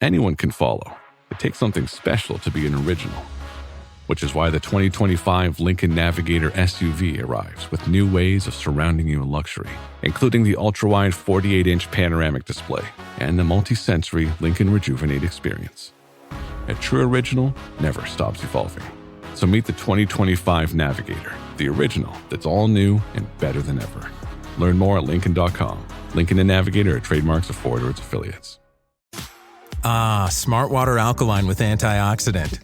Anyone can follow. It takes something special to be an original. Which is why the 2025 Lincoln Navigator SUV arrives with new ways of surrounding you in luxury, including the ultra-wide 48-inch panoramic display and the multi-sensory Lincoln Rejuvenate experience. A true original never stops evolving. So meet the 2025 Navigator, the original that's all new and better than ever. Learn more at Lincoln.com. Lincoln and Navigator are trademarks of Ford or its affiliates. Smart Water Alkaline with antioxidant.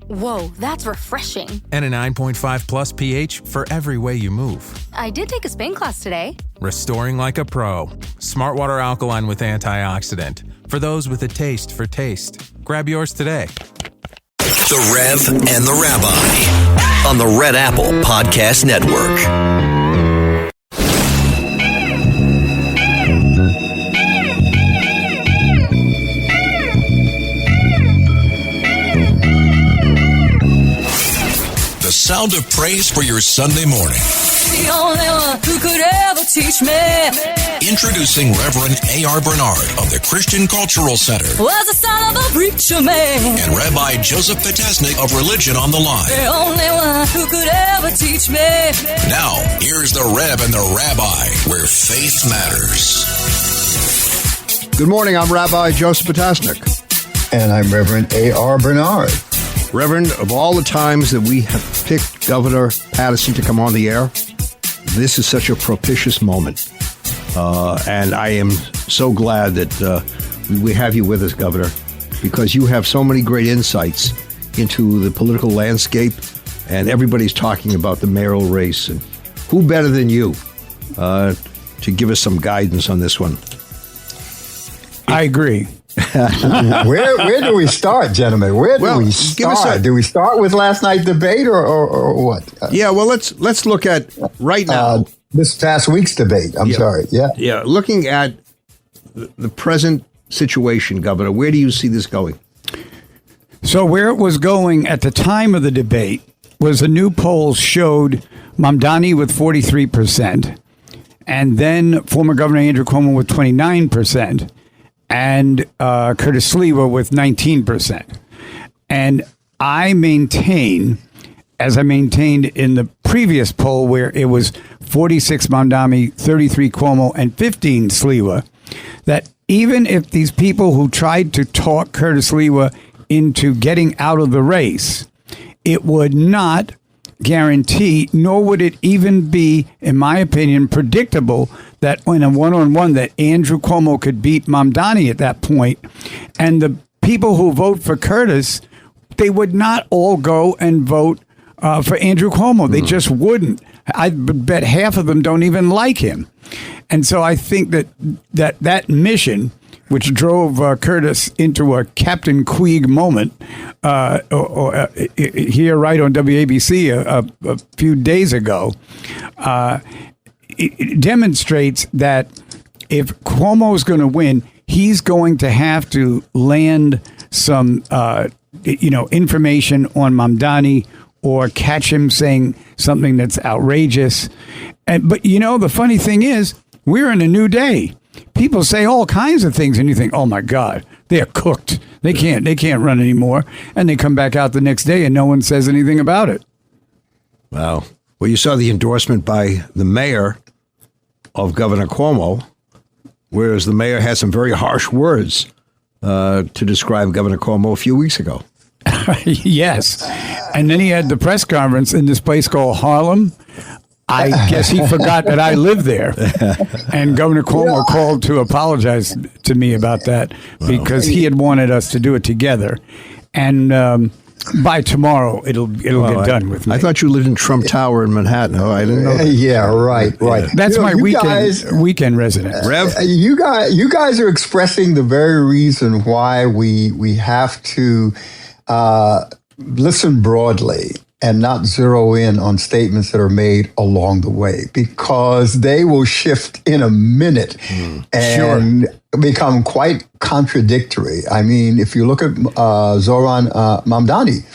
Whoa, that's refreshing. And a 9.5 plus pH for every way you move. I did take a Spain class today. Restoring like a pro. Smart Water Alkaline with antioxidant. For those with a taste for taste. Grab yours today. The Rev and the Rabbi on the Red Apple Podcast Network. The sound of praise for your Sunday morning. The only one who could ever teach me. Introducing Reverend A.R. Bernard of the Christian Cultural Center. Was the son of a preacher man. And Rabbi Joseph Paterson of Religion on the Line. The only one who could ever teach me. Now, here's the Rev and the Rabbi, where faith matters. Good morning, I'm Rabbi Joseph Patasnik. And I'm Reverend A.R. Bernard. Reverend, of all the times that we have picked Governor Paterson to come on the air, this is such a propitious moment. And I am so glad that we have you with us, Governor, because you have so many great insights into the political landscape, and everybody's talking about the mayoral race. And who better than you to give us some guidance on this one? I agree. Where do we start, gentlemen? Where do we start? Do we start with last night's debate or what? Yeah, well, let's look at right now. This past week's debate. I'm sorry. Yeah. Looking at the present situation, Governor, where do you see this going? So where it was going at the time of the debate was the new polls showed Mamdani with 43%, and then former Governor Andrew Cuomo with 29%. And Curtis Sliwa with 19%. And I maintain, as I maintained in the previous poll where it was 46 Mamdani, 33 Cuomo, and 15 Sliwa, that even if these people who tried to talk Curtis Sliwa into getting out of the race, it would not guarantee, nor would it even be, in my opinion, predictable that in a one-on-one that Andrew Cuomo could beat Mamdani at that point. And the people who vote for Curtis, they would not all go and vote for Andrew Cuomo. They just wouldn't. I bet half of them don't even like him. And so I think that mission, which drove Curtis into a Captain Queeg moment here right on WABC a few days ago, it demonstrates that if Cuomo is going to win, he's going to have to land some, information on Mamdani or catch him saying something that's outrageous. But the funny thing is, we're in a new day. People say all kinds of things, and you think, "Oh my God, they're cooked. They can't run anymore." And they come back out the next day, and no one says anything about it. Wow. Well, you saw the endorsement by the mayor of Governor Cuomo, whereas the mayor had some very harsh words to describe Governor Cuomo a few weeks ago. Yes. And then he had the press conference in this place called Harlem. I guess he forgot that I live there. And Governor Cuomo called to apologize to me about that because he had wanted us to do it together. And by tomorrow, it'll get done with me. I thought you lived in Trump Tower in Manhattan. Oh, I didn't know that. Yeah, right. That's my weekend residence. Rev? You guys are expressing the very reason why we have to listen broadly and not zero in on statements that are made along the way, because they will shift in a minute and become quite contradictory. I mean, if you look at Zoran Mamdani,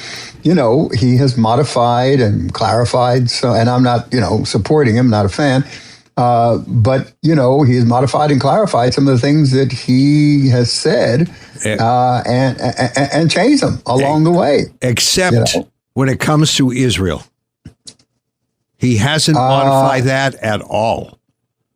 he has modified and clarified. So, and I'm not, supporting him, not a fan, But, he has modified and clarified some of the things that he has said and changed them along the way. Except when it comes to Israel. He hasn't modified that at all.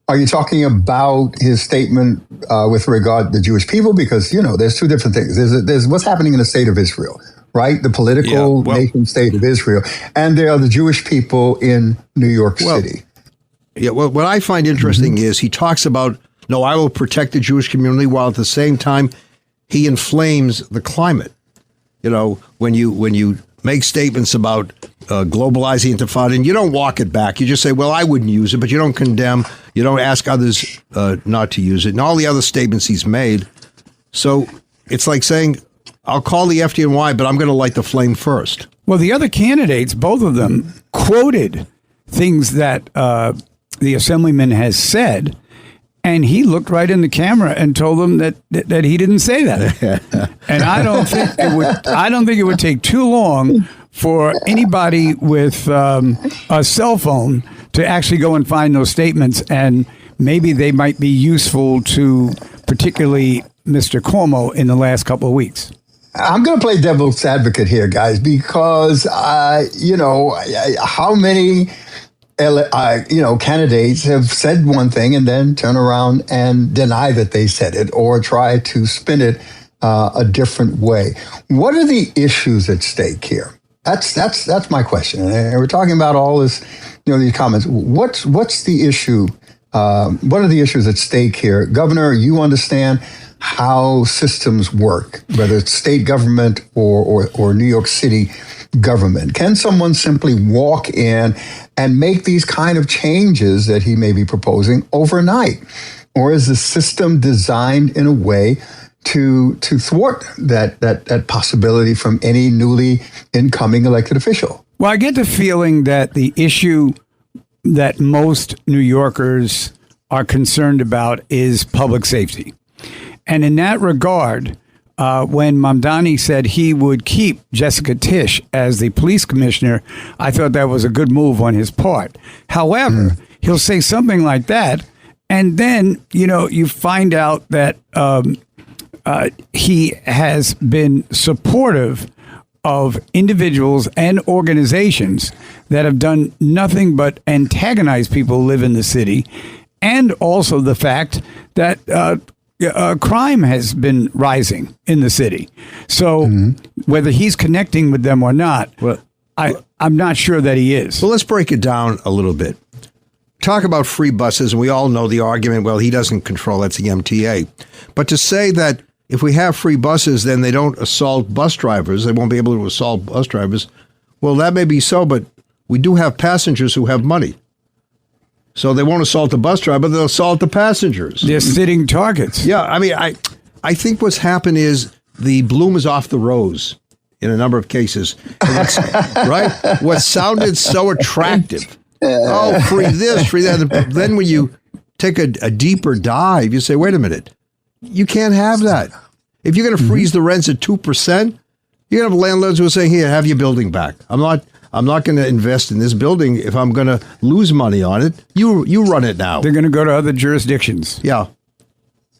Are you talking about his statement with regard to the Jewish people? Because, there's two different things. There's what's happening in the state of Israel, right? The political nation state of Israel. And there are the Jewish people in New York City. Yeah, well, what I find interesting is he talks about, no, I will protect the Jewish community, while at the same time he inflames the climate. When you make statements about globalizing intifada, and you don't walk it back. You just say, well, I wouldn't use it, but you don't condemn. You don't ask others not to use it. And all the other statements he's made. So it's like saying, I'll call the FDNY, but I'm going to light the flame first. Well, the other candidates, both of them, quoted things that the assemblyman has said, and he looked right in the camera and told them that he didn't say that. And I don't think it would take too long for anybody with a cell phone to actually go and find those statements, and maybe they might be useful to particularly Mr. Cuomo in the last couple of weeks. I'm going to play devil's advocate here, guys, because, how many candidates have said one thing and then turn around and deny that they said it or try to spin it a different way. What are the issues at stake here? That's my question. And we're talking about all this, these comments. What's the issue? What are the issues at stake here? Governor, you understand how systems work, whether it's state government or New York City government. Can someone simply walk in and make these kind of changes that he may be proposing overnight? Or is the system designed in a way to thwart that possibility from any newly incoming elected official? Well, I get the feeling that the issue that most New Yorkers are concerned about is public safety. And in that regard, when Mamdani said he would keep Jessica Tisch as the police commissioner, I thought that was a good move on his part. However, he'll say something like that, and then, you find out that he has been supportive of individuals and organizations that have done nothing but antagonize people who live in the city, and also the fact that crime has been rising in the city. So whether he's connecting with them or not, I'm not sure that he is. Well, let's break it down a little bit. Talk about free buses, and we all know the argument, well, he doesn't control, that's the MTA. But to say that if we have free buses, then they don't assault bus drivers, they won't be able to assault bus drivers, well, that may be so, but we do have passengers who have money. So they won't assault the bus driver, they'll assault the passengers. They're sitting targets. Yeah, I mean, I think what's happened is the bloom is off the rose in a number of cases. Right? What sounded so attractive. Oh, free this, free that. Then when you take a deeper dive, you say, wait a minute, you can't have that. If you're going to freeze the rents at 2%, you're going to have landlords who are saying, here, have your building back. I'm not going to invest in this building if I'm going to lose money on it. You run it now. They're going to go to other jurisdictions. Yeah.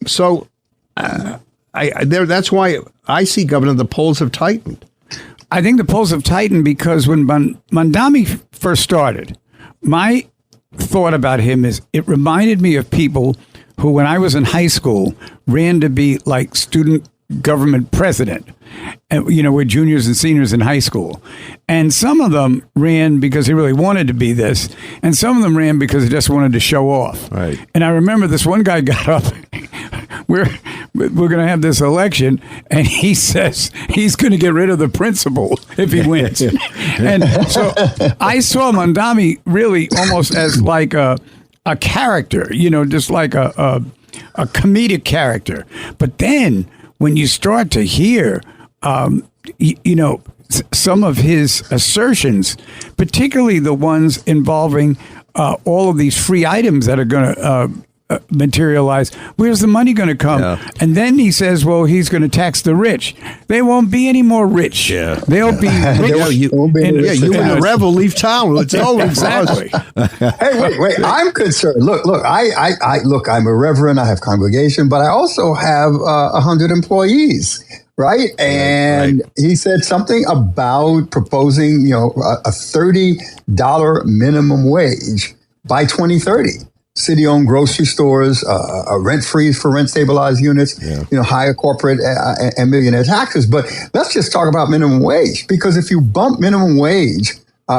So that's why I see, Governor, the polls have tightened. I think the polls have tightened because when Mamdani first started, my thought about him is it reminded me of people who, when I was in high school, ran to be like student government president, and we're juniors and seniors in high school. And some of them ran because they really wanted to be this, and some of them ran because they just wanted to show off. Right. And I remember this one guy got up, we're going to have this election, and he says he's going to get rid of the principal if he wins. And so I saw Mamdani really almost as like a character, just like a comedic character. But then when you start to hear, some of his assertions, particularly the ones involving all of these free items that are going to materialize, where's the money going to come? Yeah. And then he says, well, he's going to tax the rich. They won't be any more rich. Yeah. They'll be rich. you and the Rev will leave town. It's over. Exactly. Hey, wait. I'm concerned. Look. Look. I'm a reverend. I have congregation, but I also have 100 employees. Right. And he said something about proposing, a $30 minimum wage by 2030. City-owned grocery stores, a rent freeze for rent stabilized units, higher corporate and millionaire taxes. But let's just talk about minimum wage, because if you bump minimum wage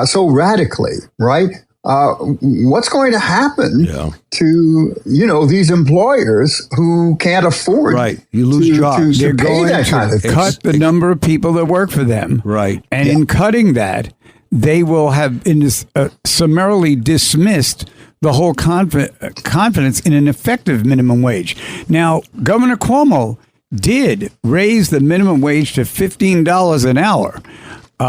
so radically, right? What's going to happen to these employers who can't afford? Right, you lose jobs. They're going to cut the number of people that work for them. Right, and in cutting that, they will have summarily dismissed the whole confidence in an effective minimum wage. Now, Governor Cuomo did raise the minimum wage to $15 an hour.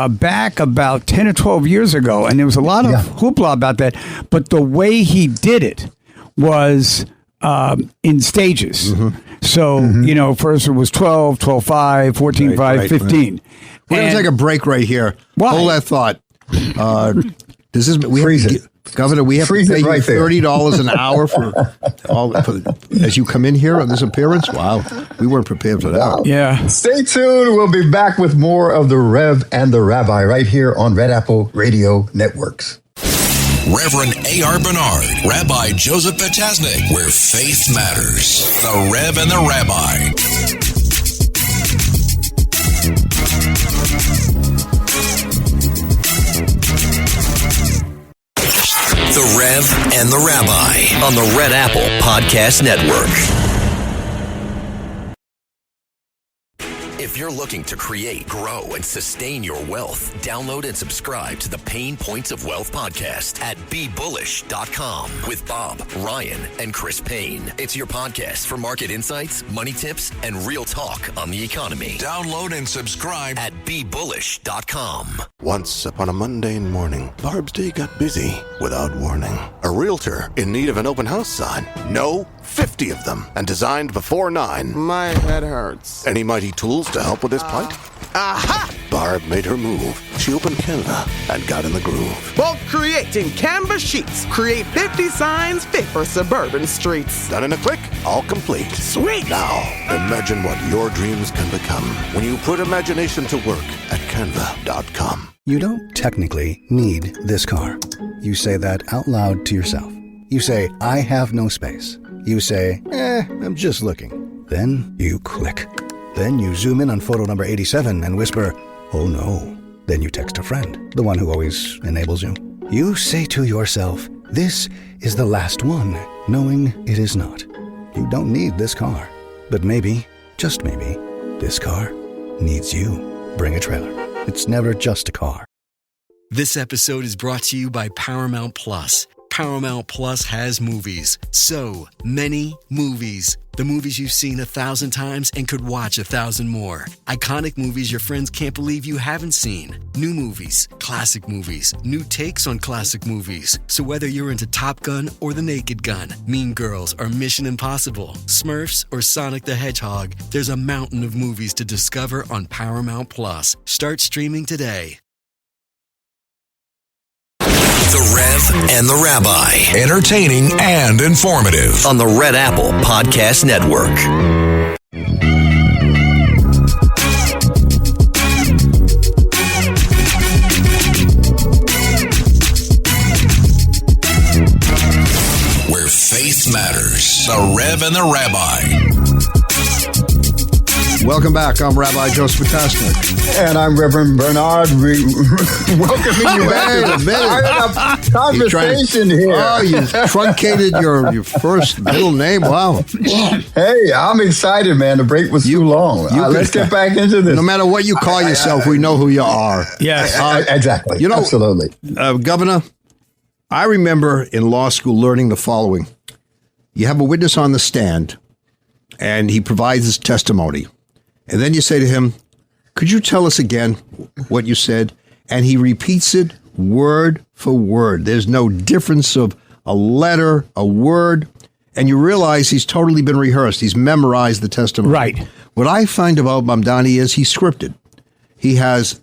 Back about 10 or 12 years ago, and there was a lot of hoopla about that, but the way he did it was in stages. So, first it was 12, 12.5, 14.5, 15. Right. We're going to take a break right here. Why? Hold that thought. Does this freeze it? Governor, we have to pay you $30 an hour for as you come in here on this appearance? Wow. We weren't prepared for that. Wow. Yeah. Stay tuned. We'll be back with more of the Rev and the Rabbi right here on Red Apple Radio Networks. Reverend A.R. Bernard, Rabbi Joseph Patasnik, where faith matters. The Rev and the Rabbi. The Rev and the Rabbi on the Red Apple Podcast Network. If you're looking to create, grow, and sustain your wealth, download and subscribe to the Pain Points of Wealth podcast at BeBullish.com with Bob, Ryan, and Chris Payne. It's your podcast for market insights, money tips, and real talk on the economy. Download and subscribe at BeBullish.com. Once upon a mundane morning, Barb's day got busy without warning. A realtor in need of an open house sign. No, 50 of them, and designed before 9. My head hurts. Any mighty tools to help with his plight? Aha! Barb made her move. She opened Canva and got in the groove. Bulk creating Canva sheets. Create 50 signs fit for suburban streets. Done in a click, all complete. Sweet! Now, imagine what your dreams can become when you put imagination to work at Canva.com. You don't technically need this car. You say that out loud to yourself. You say, I have no space. You say, I'm just looking. Then you click. Then you zoom in on photo number 87 and whisper, oh no. Then you text a friend, the one who always enables you. You say to yourself, this is the last one, knowing it is not. You don't need this car. But maybe, just maybe, this car needs you. Bring a trailer. It's never just a car. This episode is brought to you by Paramount Plus. Paramount Plus has movies. So many movies. The movies you've seen 1,000 times and could watch 1,000 more. Iconic movies your friends can't believe you haven't seen. New movies, classic movies, new takes on classic movies. So whether you're into Top Gun or The Naked Gun, Mean Girls or Mission Impossible, Smurfs or Sonic the Hedgehog, there's a mountain of movies to discover on Paramount Plus. Start streaming today. The Rev and the Rabbi. Entertaining and informative on the Red Apple Podcast Network. Where faith matters. The Rev and the Rabbi. Welcome back. I'm Rabbi Joseph Patasnik. And I'm Reverend Bernard. Welcoming you back to the conversation here. Oh, you truncated your first middle name. Wow. Hey, I'm excited, man. The break was too long. Let's get back into this. No matter what you call yourself, we know who you are. Yes. Exactly. Absolutely. Governor, I remember in law school learning the following. You have a witness on the stand, and he provides his testimony. And then you say to him, could you tell us again what you said? And he repeats it word for word. There's no difference of a letter, a word. and you realize he's totally been rehearsed. He's memorized the testimony. Right. What I find about Mamdani is he's scripted. He has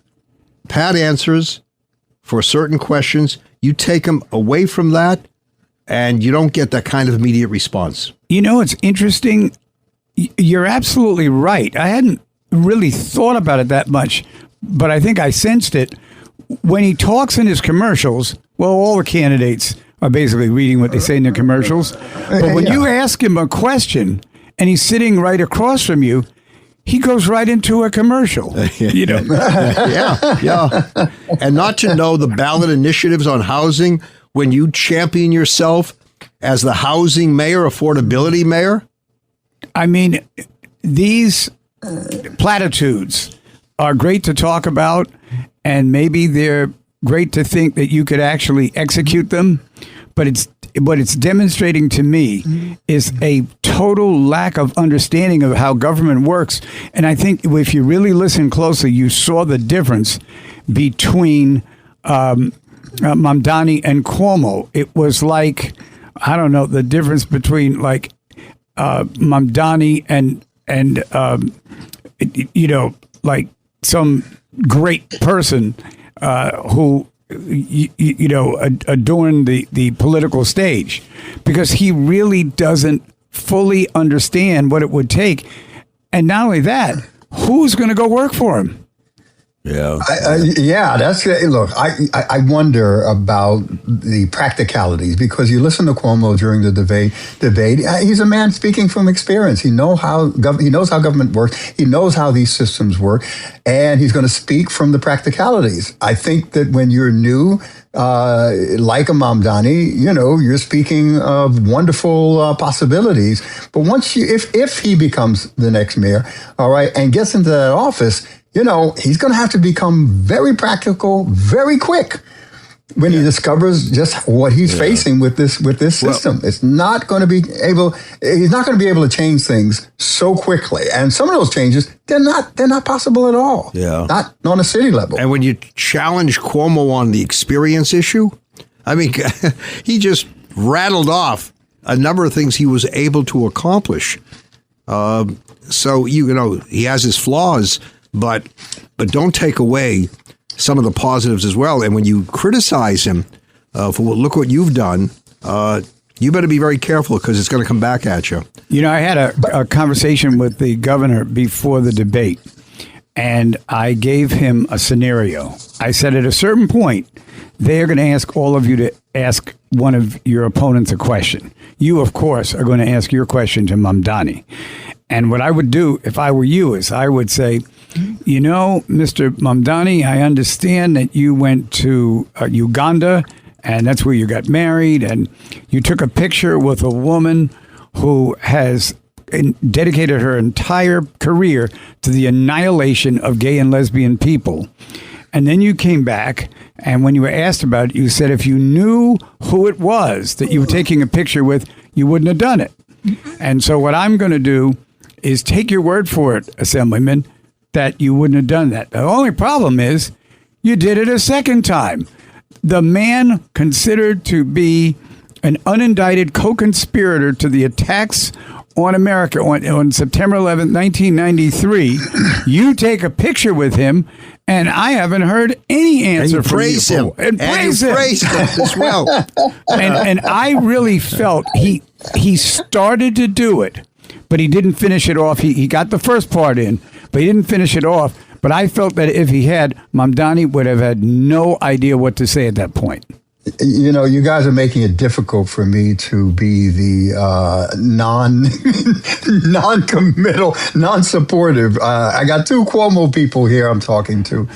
pat answers for certain questions. You take him away from that, and you don't get that kind of immediate response. You know, it's interesting. You're absolutely right. I hadn't really thought about it that much, but I think I sensed it. When he talks in his commercials, well, all the candidates are basically reading what they say in the commercials. But when you ask him a question and he's sitting right across from you, he goes right into a commercial. You know? Yeah. And not to know the ballot initiatives on housing when you champion yourself as the housing mayor, affordability mayor. I mean, these platitudes are great to talk about, and maybe they're great to think that you could actually execute them, but what it's demonstrating to me is a total lack of understanding of how government works. And I think if you really listen closely, you saw the difference between Mamdani and Cuomo. It was like, I don't know, the difference between like Mamdani and you know, like some great person who you know adorn the political stage, because he really doesn't fully understand what it would take. And not only that, who's going to go work for him? Yeah. That's look. I wonder about the practicalities, because you listen to Cuomo during the debate. He's a man speaking from experience. He knows how government works. He knows how these systems work, and he's going to speak from the practicalities. I think that when you're new, like a Mamdani, you know, you're speaking of wonderful possibilities. But once if he becomes the next mayor, all right, and gets into that office, you know, he's going to have to become very practical, very quick when he discovers just what he's facing with this system. It's not going to be able. He's not going to be able to change things so quickly. And some of those changes, they're not possible at all. Yeah, not on a city level. And when you challenge Cuomo on the experience issue, I mean, he just rattled off a number of things he was able to accomplish. So you know, he has his flaws. But don't take away some of the positives as well. And when you criticize him look what you've done, you better be very careful, because it's going to come back at you. You know, I had a conversation with the governor before the debate, and I gave him a scenario. I said at a certain point, they're going to ask all of you to ask one of your opponents a question. You, of course, are going to ask your question to Mamdani. And what I would do if I were you is I would say, you know, Mr. Mamdani, I understand that you went to Uganda, and that's where you got married, and you took a picture with a woman who has dedicated her entire career to the annihilation of gay and lesbian people. And then you came back, and when you were asked about it, you said if you knew who it was that you were taking a picture with, you wouldn't have done it. And so what I'm going to do is take your word for it, Assemblyman, that you wouldn't have done that. The only problem is you did it a second time. The man considered to be an unindicted co-conspirator to the attacks on America on September 11th, 1993. You take a picture with him, and I haven't heard any answer from you. And praise him as well. And I really felt he started to do it, but he didn't finish it off. He got the first part in, but he didn't finish it off. But I felt that if he had, Mamdani would have had no idea what to say at that point. You know, you guys are making it difficult for me to be the non-committal, non-supportive. I got two Cuomo people here I'm talking to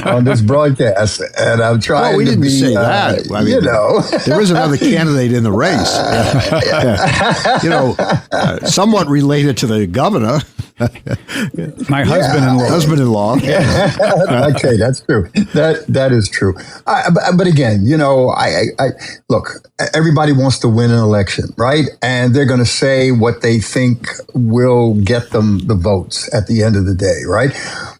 on this broadcast, and I'm trying to be... Well, we didn't say that. I mean, you know. There is another candidate in the race. You know, somewhat related to the governor. My husband-in-law. Husband-in-law. Okay, that's true. That is true. But again, you know, I look, everybody wants to win an election, right? And they're going to say what they think will get them the votes at the end of the day, right?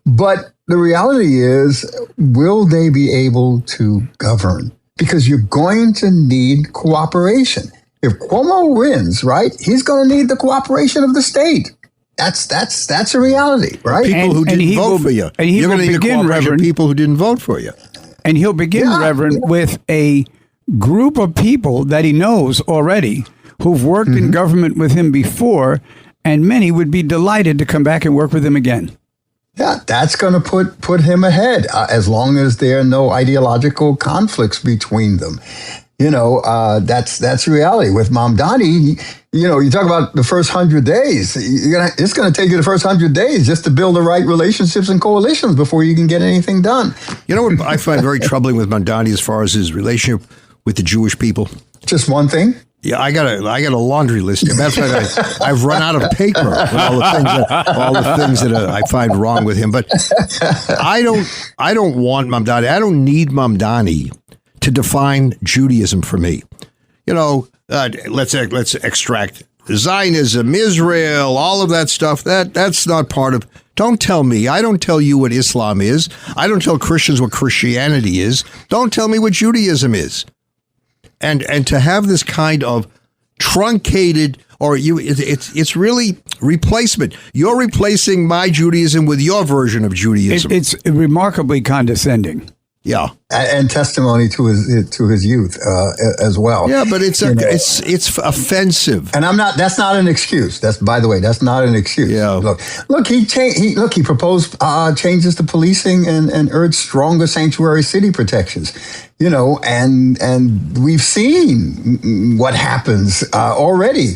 But the reality is, will they be able to govern? Because you're going to need cooperation. if Cuomo wins, right, he's going to need the cooperation of the state. That's a reality, right? People who didn't vote for you. And You're going to need the cooperation of people who didn't vote for you. And he'll begin, Reverend, with a group of people that he knows already who've worked in government with him before, and many would be delighted to come back and work with him again. Yeah, that's going to put him ahead as long as there are no ideological conflicts between them. That's reality. With Mamdani, you talk about the first 100 days. It's going to take you the first 100 days just to build the right relationships and coalitions before you can get anything done. You know what I find very troubling with Mamdani as far as his relationship with the Jewish people? Just one thing? Yeah, I got a laundry list. That's why I've run out of paper with all the things that I find wrong with him. But I don't want Mamdani. I don't need Mamdani to define Judaism for me. Let's extract Zionism, Israel, all of that stuff. That's not part of. Don't tell me. I don't tell you what Islam is. I don't tell Christians what Christianity is. Don't tell me what Judaism is. And to have this kind of truncated, it's really replacement. You're replacing my Judaism with your version of Judaism. It's remarkably condescending. Yeah, and testimony to his youth as well. Yeah, but it's offensive. And that's not an excuse. That's not an excuse. Yeah. Look. He proposed changes to policing and urged stronger sanctuary city protections. And we've seen what happens already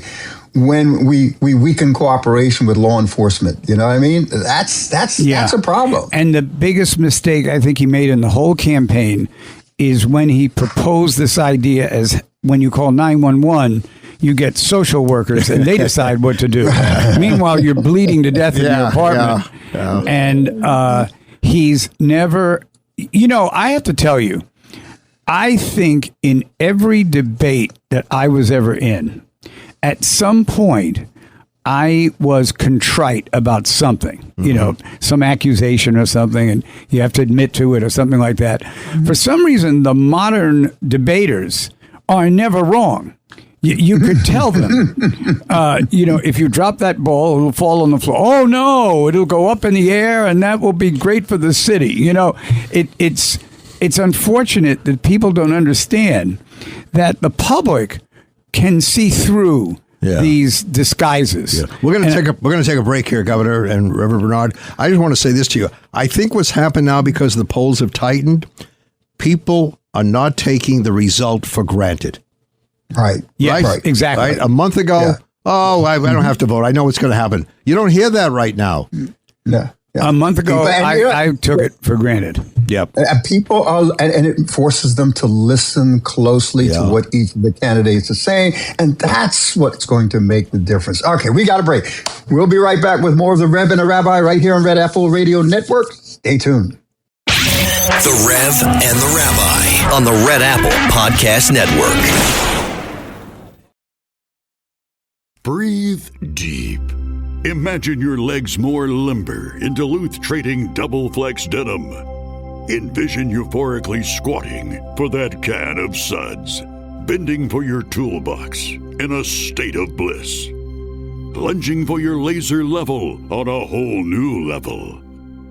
when we weaken cooperation with law enforcement. You know what I mean? That's a problem. And the biggest mistake I think he made in the whole campaign is when he proposed this idea as when you call 911, you get social workers and they decide what to do. Meanwhile, you're bleeding to death in your apartment. Yeah. And he's never, I have to tell you, I think in every debate that I was ever in, at some point, I was contrite about something, some accusation or something, and you have to admit to it or something like that. For some reason, the modern debaters are never wrong. You could tell them, if you drop that ball, it'll fall on the floor. Oh, no, it'll go up in the air, and that will be great for the city. It's unfortunate that people don't understand that the public can see through these disguises. Yeah. We're going to take a break here, Governor and Reverend Bernard. I just want to say this to you. I think what's happened now because the polls have tightened, people are not taking the result for granted. Right. Yes, right? Exactly. Right? A month ago, I don't have to vote. I know what's going to happen. You don't hear that right now. No. Yeah. A month ago, I took it for granted. Yep. People are, and it forces them to listen closely to what each of the candidates are saying, and that's what's going to make the difference. Okay, we got a break. We'll be right back with more of the Rev and the Rabbi right here on Red Apple Radio Network. Stay tuned. The Rev and the Rabbi on the Red Apple Podcast Network. Breathe deep. Imagine your legs more limber in Duluth Trading Double Flex Denim. Envision euphorically squatting for that can of suds, bending for your toolbox in a state of bliss, lunging for your laser level on a whole new level.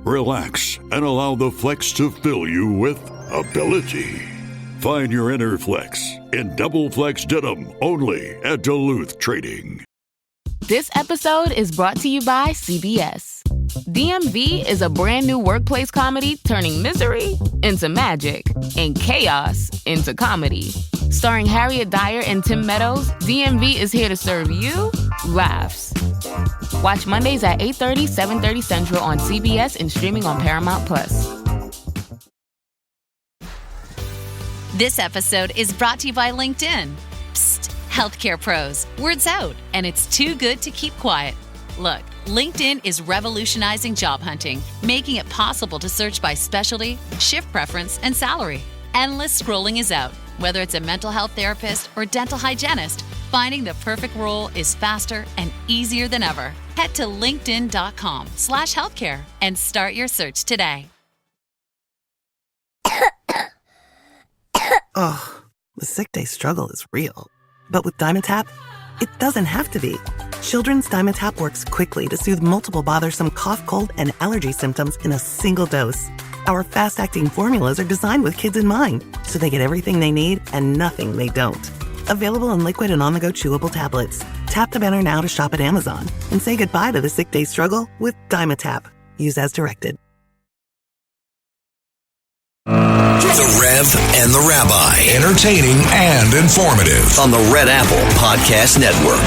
Relax and allow the flex to fill you with ability. Find your inner flex in Double Flex Denim only at Duluth Trading. This episode is brought to you by CBS. DMV is a brand new workplace comedy turning misery into magic and chaos into comedy. Starring Harriet Dyer and Tim Meadows, DMV is here to serve you laughs. Watch Mondays at 8:30, 7:30 Central on CBS and streaming on Paramount+. This episode is brought to you by LinkedIn. Psst, healthcare pros, word's out, and it's too good to keep quiet. Look, LinkedIn is revolutionizing job hunting, making it possible to search by specialty, shift preference, and salary. Endless scrolling is out. Whether it's a mental health therapist or dental hygienist, finding the perfect role is faster and easier than ever. Head to linkedin.com/healthcare and start your search today. The sick day struggle is real. But with Dimetapp, it doesn't have to be. Children's Dimetapp works quickly to soothe multiple bothersome cough, cold, and allergy symptoms in a single dose. Our fast-acting formulas are designed with kids in mind, so they get everything they need and nothing they don't. Available in liquid and on-the-go chewable tablets. Tap the banner now to shop at Amazon and say goodbye to the sick day struggle with Dimetapp. Use as directed. The Rev and the Rabbi. Entertaining and informative on the Red Apple Podcast Network.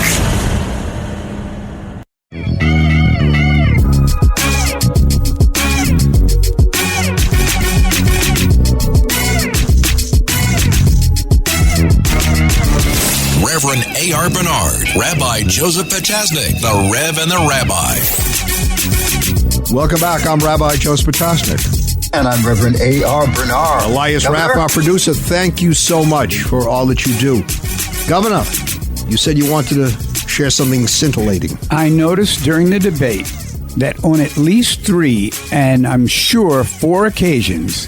Reverend A.R. Bernard, Rabbi Joseph Potasnik, the Rev and the Rabbi. Welcome back. I'm Rabbi Joseph Potasnik. And I'm Reverend A.R. Bernard. Elias Rapp, our producer, thank you so much for all that you do. Governor, you said you wanted to share something scintillating. I noticed during the debate that on at least 3, and I'm sure 4 occasions,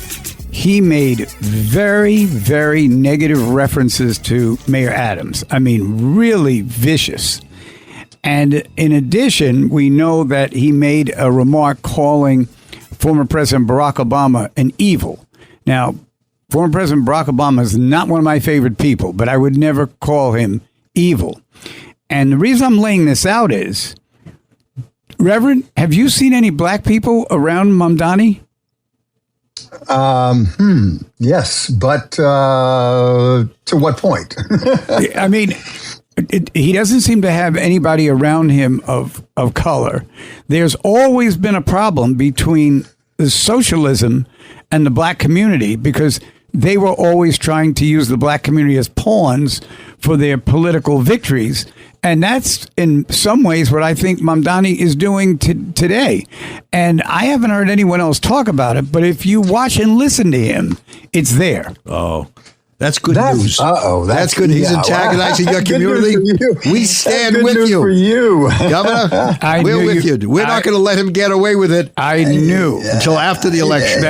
he made very, very negative references to Mayor Adams. I mean, really vicious. And in addition, we know that he made a remark calling former President Barack Obama an evil. Now, former President Barack Obama is not one of my favorite people, but I would never call him evil. And the reason I'm laying this out is, Reverend, have you seen any black people around Mamdani? Yes, but to what point? I mean, he doesn't seem to have anybody around him of color. There's always been a problem between the socialism and the black community because they were always trying to use the black community as pawns for their political victories. And that's in some ways what I think Mamdani is doing today. And I haven't heard anyone else talk about it, but if you watch and listen to him, it's there. Oh, that's good news. That's good. He's yeah, antagonizing your community. We stand with you. For you. Governor, we're with you. We're not going to let him get away with it. I knew. Until after the election.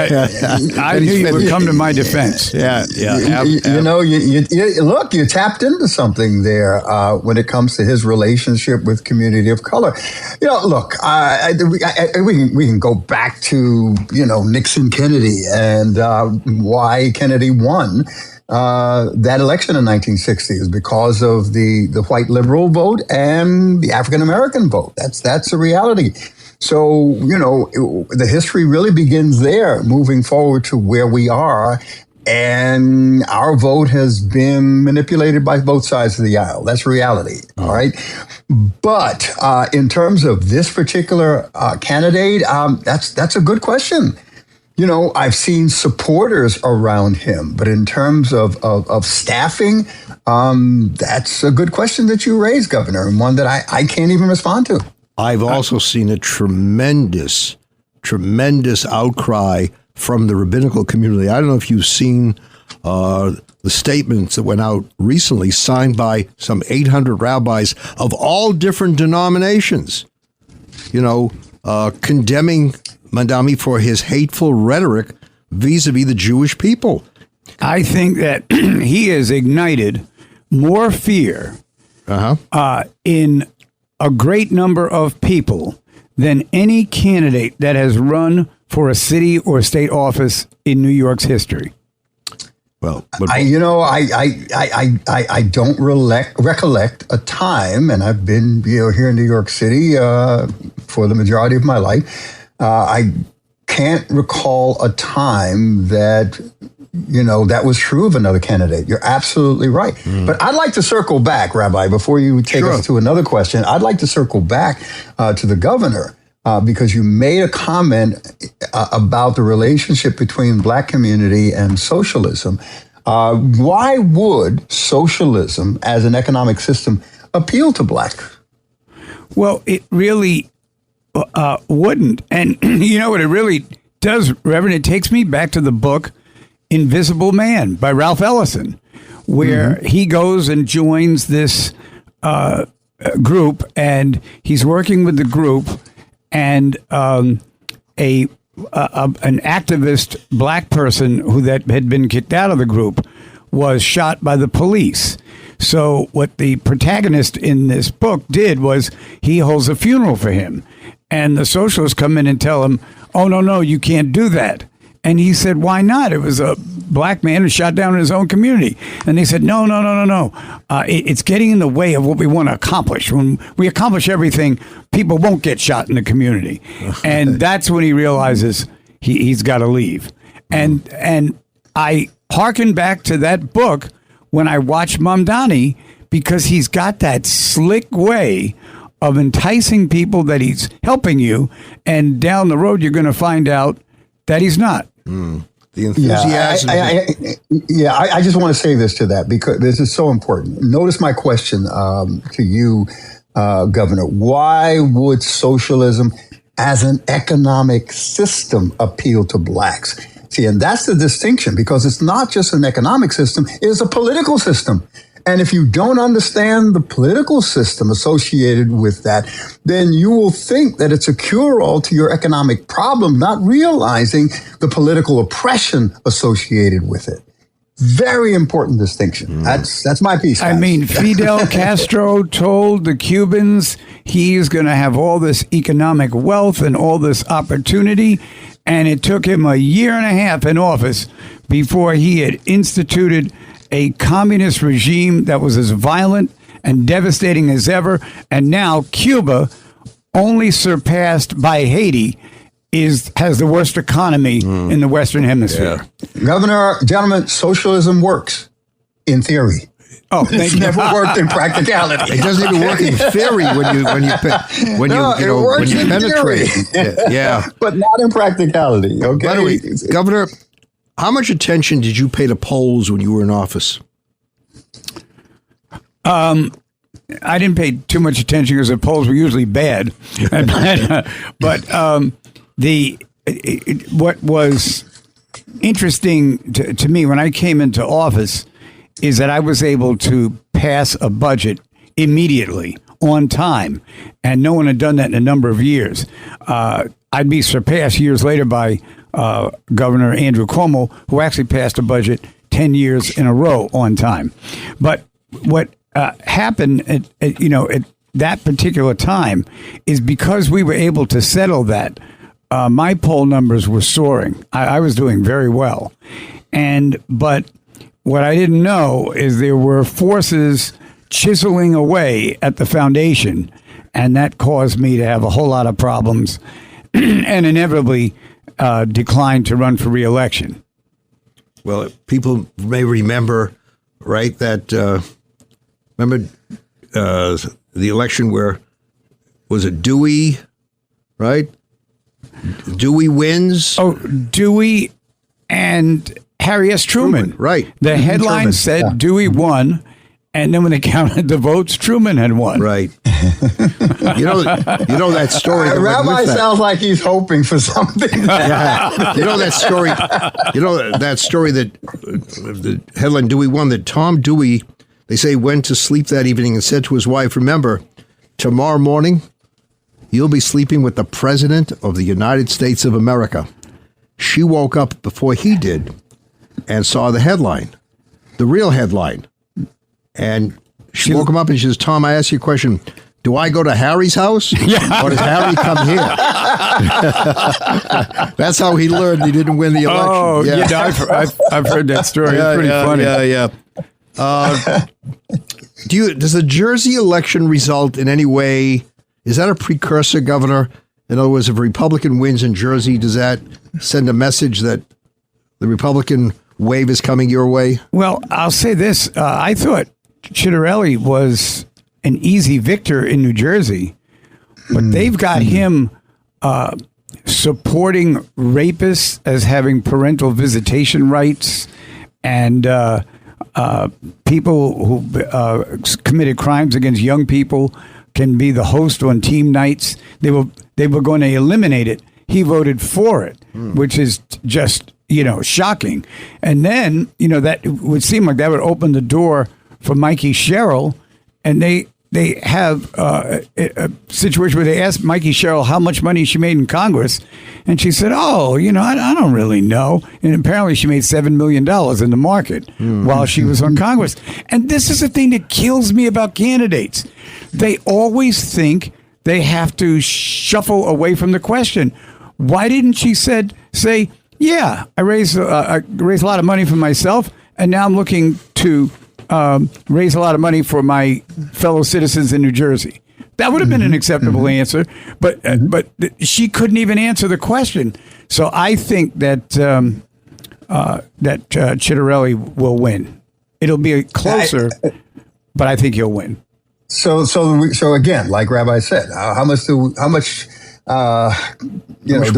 I knew you would come to my defense. Yeah. You know, look, you tapped into something there when it comes to his relationship with community of color. You know, look, we can go back to, Nixon Kennedy and why Kennedy won. That election in 1960 is because of the white liberal vote and the African American vote. That's a reality. So, the history really begins there, moving forward to where we are. And our vote has been manipulated by both sides of the aisle. That's reality. All right. But in terms of this particular candidate, that's a good question. I've seen supporters around him, but in terms of staffing, that's a good question that you raised, Governor, and one that I can't even respond to. I've also seen a tremendous outcry from the rabbinical community. I don't know if you've seen the statements that went out recently, signed by some 800 rabbis of all different denominations, condemning Mamdani for his hateful rhetoric vis-a-vis the Jewish people. I think that he has ignited more fear in a great number of people than any candidate that has run for a city or state office in New York's history. Well, I don't recollect a time, and I've been here in New York City for the majority of my life. I can't recall a time that, that was true of another candidate. You're absolutely right. But I'd like to circle back, Rabbi, before you take us to another question. I'd like to circle back to the governor because you made a comment about the relationship between black community and socialism. Why would socialism as an economic system appeal to blacks? Well, it really wouldn't. And you know what it really does, Reverend? It takes me back to the book Invisible Man by Ralph Ellison, where he goes and joins this group, and he's working with the group, and an activist black person that had been kicked out of the group was shot by the police. So what the protagonist in this book did was he holds a funeral for him. And the socialists come in and tell him, oh, no, you can't do that. And he said, why not? It was a black man who shot down in his own community. And they said, no. It's getting in the way of what we want to accomplish. When we accomplish everything, people won't get shot in the community. And that's when he realizes he's got to leave. And I hearken back to that book when I watched Mamdani, because he's got that slick way of enticing people that he's helping you, and down the road you're going to find out that he's not. The enthusiasm. I just want to say this to that, because this is so important. Notice my question to you, Governor. Why would socialism as an economic system appeal to blacks? See, and that's the distinction, because it's not just an economic system, it's a political system. And if you don't understand the political system associated with that, then you will think that it's a cure-all to your economic problem, not realizing the political oppression associated with it. Very important distinction. That's my piece. I mean, Fidel Castro told the Cubans he's going to have all this economic wealth and all this opportunity, and it took him a year and a half in office before he had instituted a communist regime that was as violent and devastating as ever. And now Cuba, only surpassed by Haiti, has the worst economy in the Western Hemisphere. Governor, gentlemen, socialism works in theory. Oh, it's never worked in practicality. It doesn't even work in theory when you penetrate. Yeah, but not in practicality. Okay. By the way, Governor, how much attention did you pay to polls when you were in office? I didn't pay too much attention because the polls were usually bad. But what was interesting to me when I came into office is that I was able to pass a budget immediately, on time, and no one had done that in a number of years. I'd be surpassed years later by Governor Andrew Cuomo, who actually passed a budget 10 years in a row on time. But what happened at that particular time is because we were able to settle that, my poll numbers were soaring. I was doing very well. But what I didn't know is there were forces chiseling away at the foundation, and that caused me to have a whole lot of problems and inevitably declined to run for re-election. Well, people may remember, right, that remember the election where, was it Dewey, right? Dewey wins. Oh, Dewey and Harry S. Truman. Right. The headline said Dewey won, and then when they counted the votes, Truman had won. Right. you know that story. Rabbi sounds like he's hoping for something. You know that story. You know that story that the headline Dewey won. That Tom Dewey, they say, went to sleep that evening and said to his wife, "Remember, tomorrow morning, you'll be sleeping with the President of the United States of America." She woke up before he did and saw the headline, the real headline. And she woke him up and she says, "Tom, I ask you a question. Do I go to Harry's house or does Harry come here?" That's how he learned he didn't win the election. Oh, yeah. I've heard that story. It's pretty funny. Yeah. Does the Jersey election result in any way, is that a precursor, Governor? In other words, if a Republican wins in Jersey, does that send a message that the Republican wave is coming your way? Well, I'll say this. I thought Chitterelli was an easy victor in New Jersey, but they've got him supporting rapists as having parental visitation rights, and people who committed crimes against young people can be the host on team nights. They were going to eliminate it. He voted for it, which is just, shocking. And then, that would seem like that would open the door for Mikey Sherrill, and they they have a situation where they asked Mikey Sherrill how much money she made in Congress, and she said, "Oh, I don't really know." And apparently, she made $7 million in the market while she was on Congress. And this is the thing that kills me about candidates. They always think they have to shuffle away from the question. Why didn't she say, "Yeah, I raised a lot of money for myself, and now I'm looking to raise a lot of money for my fellow citizens in New Jersey"? That would have been an acceptable answer, but she couldn't even answer the question. So I think that Chitterelli will win. It'll be closer, but I think he'll win. So again, like Rabbi said, how much do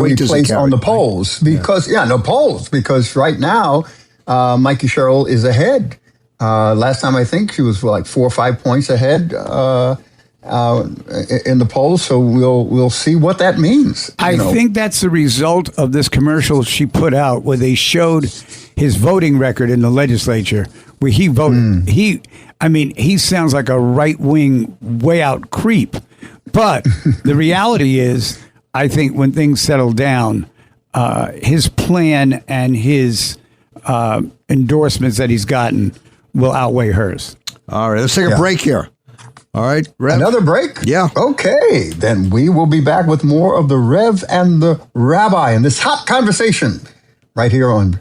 we place on the polls? Because polls. Because right now, Mikey Sherrill is ahead. Last time I think she was like 4 or 5 points ahead in the polls. So we'll see what that means. I think that's the result of this commercial she put out, where they showed his voting record in the legislature, where he voted. He sounds like a right-wing, way-out creep. But the reality is, I think when things settle down, his plan and his endorsements that he's gotten will outweigh hers. All right, let's take a break here. All right, Rev. Another break? Yeah. Okay, then we will be back with more of the Rev and the Rabbi in this hot conversation right here on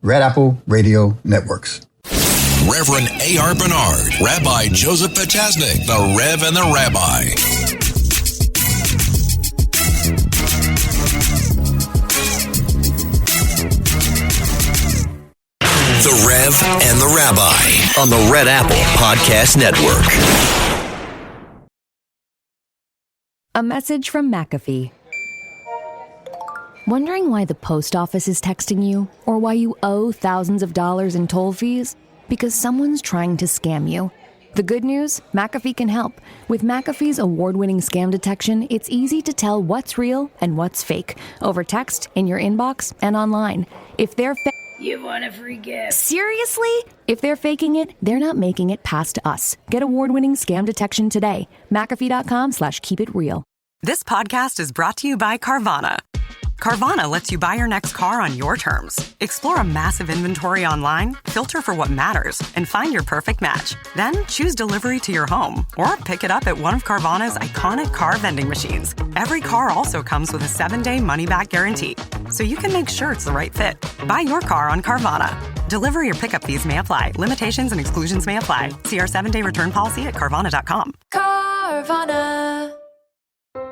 Red Apple Radio Networks. Reverend A.R. Bernard, Rabbi Joseph Potasnik, the Rev and the Rabbi. The Rev and the Rabbi on the Red Apple Podcast Network. A message from McAfee. Wondering why the post office is texting you, or why you owe thousands of dollars in toll fees? Because someone's trying to scam you. The good news? McAfee can help. With McAfee's award-winning scam detection, it's easy to tell what's real and what's fake over text, in your inbox, and online. If they're You want a free gift? Seriously? If they're faking it, they're not making it past us. Get award-winning scam detection today. McAfee.com/keepitreal. This podcast is brought to you by Carvana. Carvana lets you buy your next car on your terms. Explore a massive inventory online, filter for what matters, and find your perfect match. Then choose delivery to your home or pick it up at one of Carvana's iconic car vending machines. Every car also comes with a 7-day money-back guarantee, so you can make sure it's the right fit. Buy your car on Carvana. Delivery or pickup fees may apply. Limitations and exclusions may apply. See our 7-day return policy at Carvana.com. Carvana.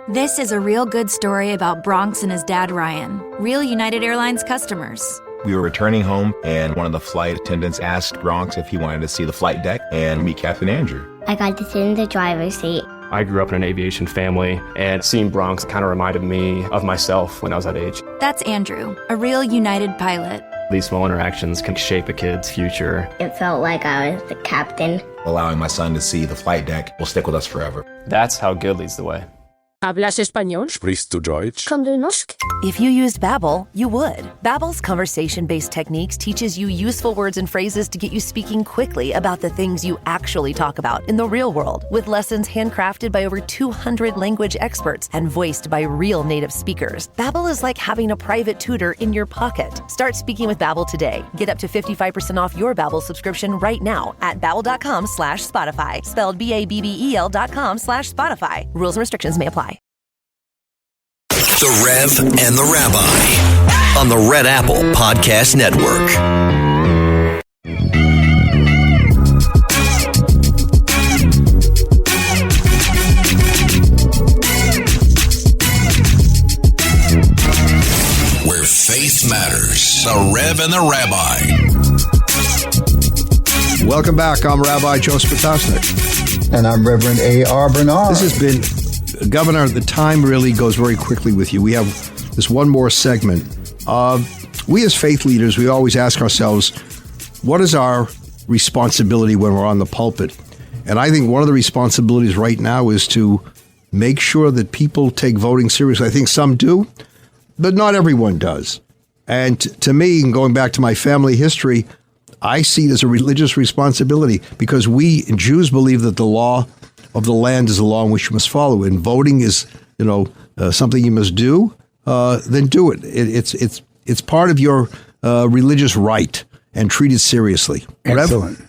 This is a real good story about Bronx and his dad, Ryan, real United Airlines customers. We were returning home, and one of the flight attendants asked Bronx if he wanted to see the flight deck and meet Captain Andrew. I got to sit in the driver's seat. I grew up in an aviation family, and seeing Bronx kind of reminded me of myself when I was that age. That's Andrew, a real United pilot. These small interactions can shape a kid's future. It felt like I was the captain. Allowing my son to see the flight deck will stick with us forever. That's how good leads the way. ¿Hablas español? Sprichst du Deutsch? Kann du Norsk? If you used Babbel, you would. Babbel's conversation-based techniques teaches you useful words and phrases to get you speaking quickly about the things you actually talk about in the real world, with lessons handcrafted by over 200 language experts and voiced by real native speakers. Babbel is like having a private tutor in your pocket. Start speaking with Babbel today. Get up to 55% off your Babbel subscription right now at babbel.com/Spotify. Spelled BABBEL.com/Spotify. Rules and restrictions may apply. The Rev and the Rabbi on the Red Apple Podcast Network. Where faith matters. The Rev and the Rabbi. Welcome back. I'm Rabbi Joseph Potasnik. And I'm Reverend A.R. Bernard. This has been, Governor, the time really goes very quickly with you. We have this one more segment. We as faith leaders, we always ask ourselves, what is our responsibility when we're on the pulpit? And I think one of the responsibilities right now is to make sure that people take voting seriously. I think some do, but not everyone does. And to me, and going back to my family history, I see it as a religious responsibility because we Jews believe that the law of the land is the law in which you must follow. And voting is, something you must do. Then do it. It's part of your religious right, and treat it seriously. Excellent. Rev?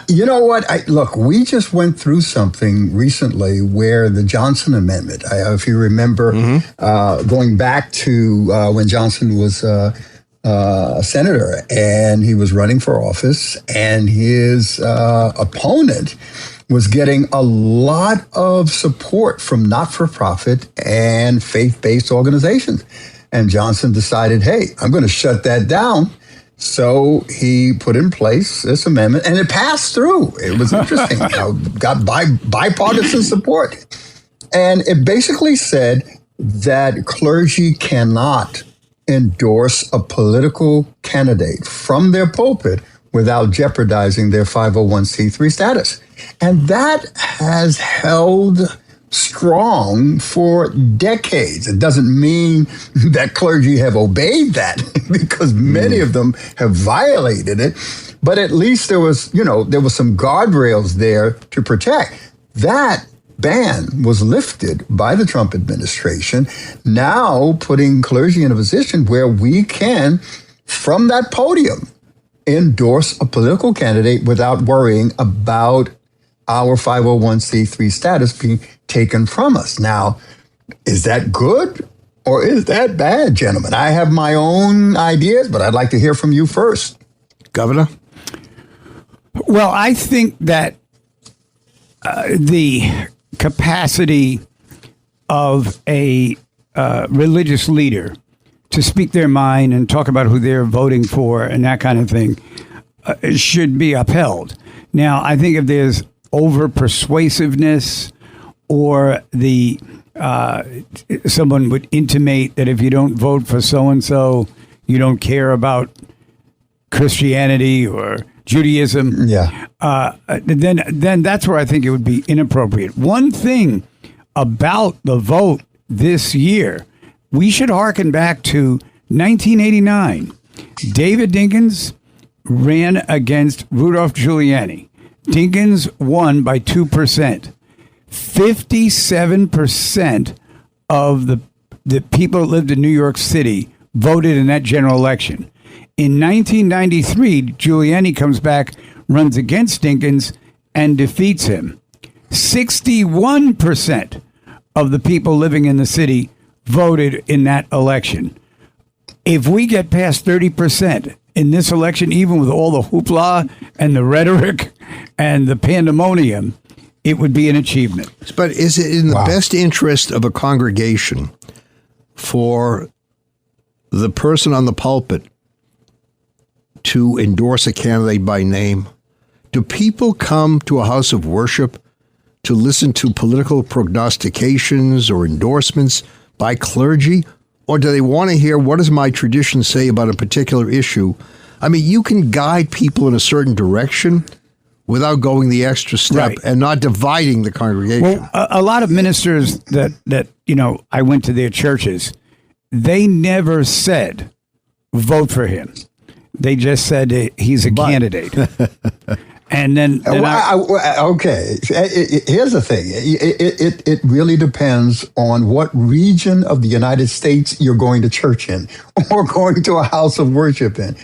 You know what? Look, we just went through something recently where the Johnson Amendment, if you remember, going back to when Johnson was a senator and he was running for office, and his opponent was getting a lot of support from not-for-profit and faith-based organizations. And Johnson decided, hey, I'm going to shut that down. So he put in place this amendment, and it passed through. It was interesting. Got bipartisan support. And it basically said that clergy cannot endorse a political candidate from their pulpit without jeopardizing their 501c3 status. And that has held strong for decades. It doesn't mean that clergy have obeyed that, because many of them have violated it. But at least there was some guardrails there to protect. That ban was lifted by the Trump administration, now putting clergy in a position where we can, from that podium, endorse a political candidate without worrying about our 501c3 status being taken from us. Now, is that good or is that bad, gentlemen? I have my own ideas, but I'd like to hear from you first. Governor? Well, I think that the capacity of a religious leader to speak their mind and talk about who they're voting for and that kind of thing should be upheld. Now, I think if there's over persuasiveness, or the someone would intimate that if you don't vote for so and so, you don't care about Christianity or Judaism. Then that's where I think it would be inappropriate. One thing about the vote this year, we should hearken back to 1989. David Dinkins ran against Rudolph Giuliani. Dinkins won by 2%. 57% of the people that lived in New York City voted in that general election. In 1993, Giuliani comes back, runs against Dinkins, and defeats him. 61% of the people living in the city voted in that election. If we get past 30% in this election, even with all the hoopla and the rhetoric and the pandemonium, it would be an achievement. But is it in the best interest of a congregation for the person on the pulpit to endorse a candidate by name? Do people come to a house of worship to listen to political prognostications or endorsements by clergy? Or do they want to hear, what does my tradition say about a particular issue? I mean, you can guide people in a certain direction without going the extra step and not dividing the congregation. Well, a lot of ministers that I went to their churches, they never said, vote for him. They just said he's a candidate. And then okay. Here's the thing. It really depends on what region of the United States you're going to church in or going to a house of worship in.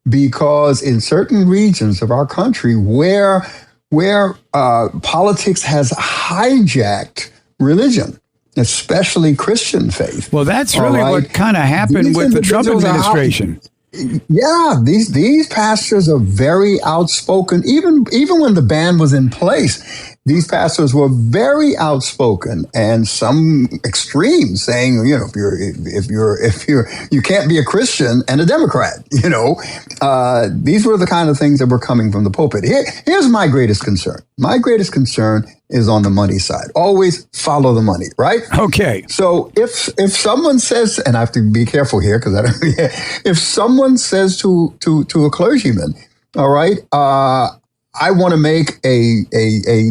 Because in certain regions of our country where politics has hijacked religion, especially Christian faith. Well, that's really what kind of happened with the Trump administration. These pastors are very outspoken. Even when the ban was in place, these pastors were very outspoken, and some extreme, saying, if you can't be a Christian and a Democrat. These were the kind of things that were coming from the pulpit. Here's my greatest concern. My greatest concern is on the money side. Always follow the money, right? Okay. So if someone says, and I have to be careful here because if someone says to a clergyman, all right, I want to make a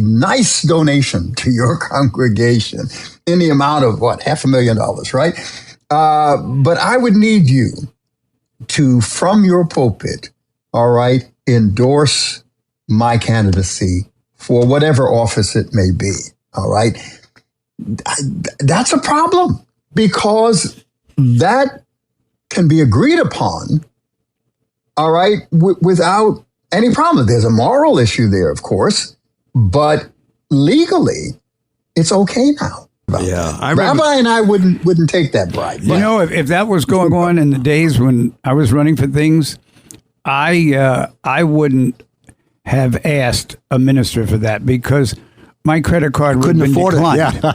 nice donation to your congregation in the amount of $500,000, right? But I would need you to, from your pulpit, all right, endorse my candidacy for whatever office it may be. All right. That's a problem because that can be agreed upon. All right. Without any problem. There's a moral issue there, of course, but legally it's okay now. Yeah, Rabbi and I wouldn't take that bribe. You know, if that was going on in the days when I was running for things, I wouldn't have asked a minister for that because my credit card would have been declined. Yeah.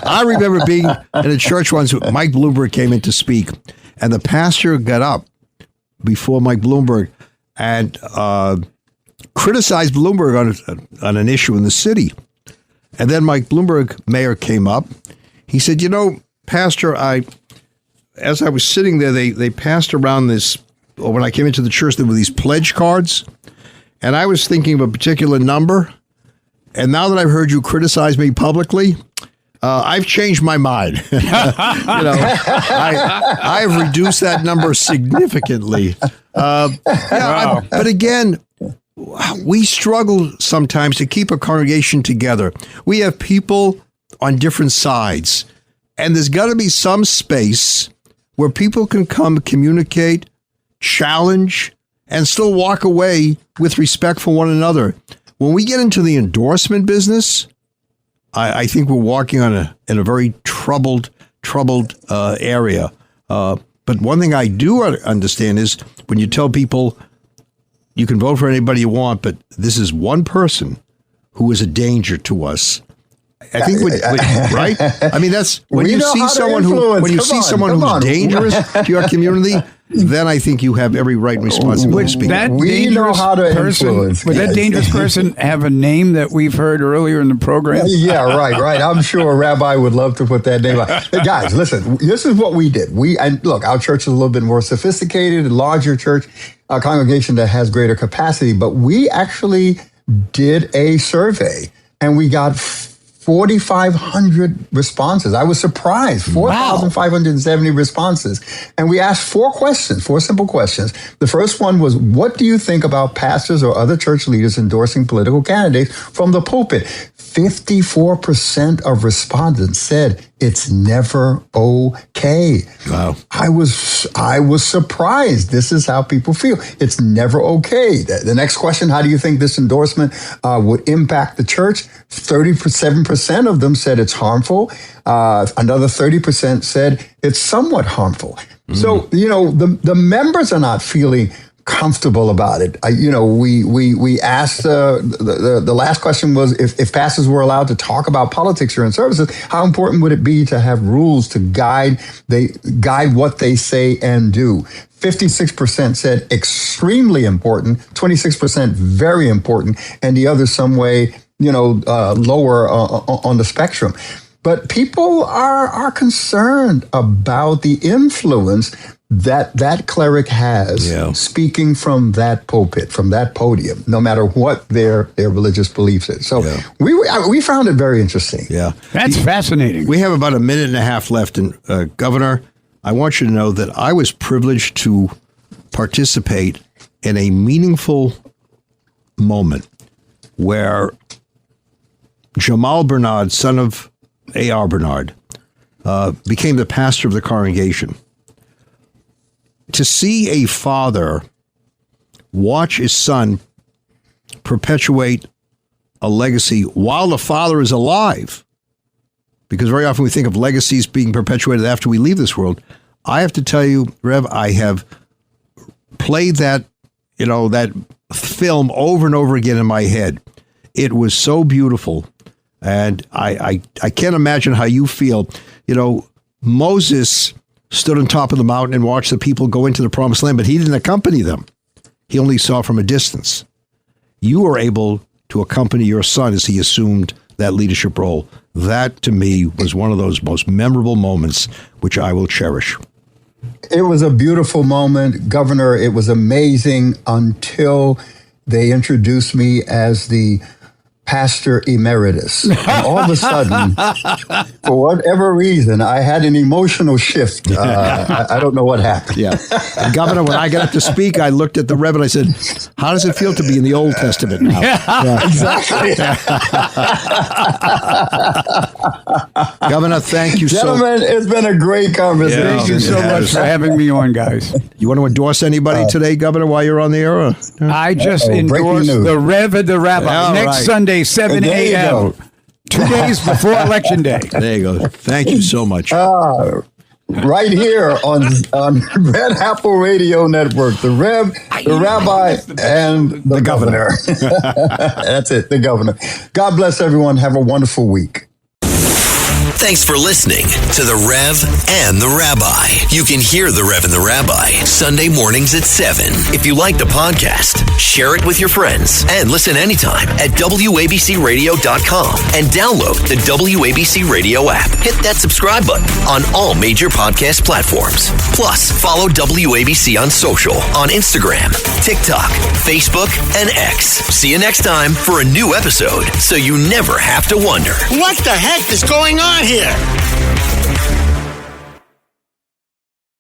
I remember being in a church once. Mike Bloomberg came in to speak, and the pastor got up before Mike Bloomberg and criticized Bloomberg on an issue in the city. And then Mike Bloomberg, mayor, came up. He said, "You know, Pastor, as I was sitting there, they passed around this, or when I came into the church, there were these pledge cards, and I was thinking of a particular number. And now that I've heard you criticize me publicly, I've changed my mind. I've reduced that number significantly. Wow. But again, we struggle sometimes to keep a congregation together. We have people on different sides, and there's got to be some space where people can come communicate, challenge, and still walk away with respect for one another. When we get into the endorsement business, I think we're walking in a very troubled area. But one thing I do understand is when you tell people you can vote for anybody you want, but this is one person who is a danger to us. I think, right? I mean, that's when you see someone who's dangerous to your community. Then I think you have every right and responsibility to speak. We know how to influence. Would that dangerous person have a name that we've heard earlier in the program? Yeah, right. I'm sure Rabbi would love to put that name out. Hey, guys, listen, this is what we did. Look, our church is a little bit more sophisticated, a larger church, a congregation that has greater capacity, but we actually did a survey and we got 4,500 responses. I was surprised. 4,570 responses. And we asked four simple questions. The first one was, what do you think about pastors or other church leaders endorsing political candidates from the pulpit? 54% of respondents said it's never okay. Wow. I was surprised. This is how people feel. It's never okay. The next question, how do you think this endorsement would impact the church? 37% of them said it's harmful. Another 30% said it's somewhat harmful. So, the members are not feeling comfortable about it. We asked, the last question was, if pastors were allowed to talk about politics during services, how important would it be to have rules to guide what they say and do? 56% said extremely important, 26% very important, and the other some way, lower on the spectrum. But people are concerned about the influence that cleric has speaking from that pulpit, from that podium, no matter what their religious beliefs is. So we found it very interesting. Yeah. That's fascinating. We have about a minute and a half left. And Governor, I want you to know that I was privileged to participate in a meaningful moment where Jamal Bernard, son of A.R. Bernard, became the pastor of the congregation. To see a father watch his son perpetuate a legacy while the father is alive, because very often we think of legacies being perpetuated after we leave this world. I have to tell you, Rev, I have played that film over and over again in my head. It was so beautiful. And I can't imagine how you feel. Moses stood on top of the mountain and watched the people go into the promised land, but he didn't accompany them. He only saw from a distance. You were able to accompany your son as he assumed that leadership role. That, to me, was one of those most memorable moments, which I will cherish. It was a beautiful moment, Governor. It was amazing until they introduced me as the pastor emeritus. And all of a sudden, for whatever reason, I had an emotional shift. I don't know what happened. Yeah. And Governor, when I got up to speak, I looked at the Rev and I said, how does it feel to be in the Old Testament now? Yeah. Exactly. Governor, thank you Gentlemen, it's been a great conversation. Thank you so much for having me on, guys. You want to endorse anybody today, Governor, while you're on the air? I just endorsed the Rev The Rabbi next Sunday, 7 a.m. 2 days before Election Day. There you go. Thank you so much. Right here on Red Apple Radio Network, the Rev, the Rabbi, and the Governor. That's it, the Governor. God bless everyone. Have a wonderful week. Thanks for listening to The Rev and the Rabbi. You can hear The Rev and the Rabbi Sunday mornings at 7. If you like the podcast, share it with your friends and listen anytime at WABCRadio.com and download the WABC Radio app. Hit that subscribe button on all major podcast platforms. Plus, follow WABC on social on Instagram, TikTok, Facebook, and X. See you next time for a new episode so you never have to wonder. What the heck is going on here?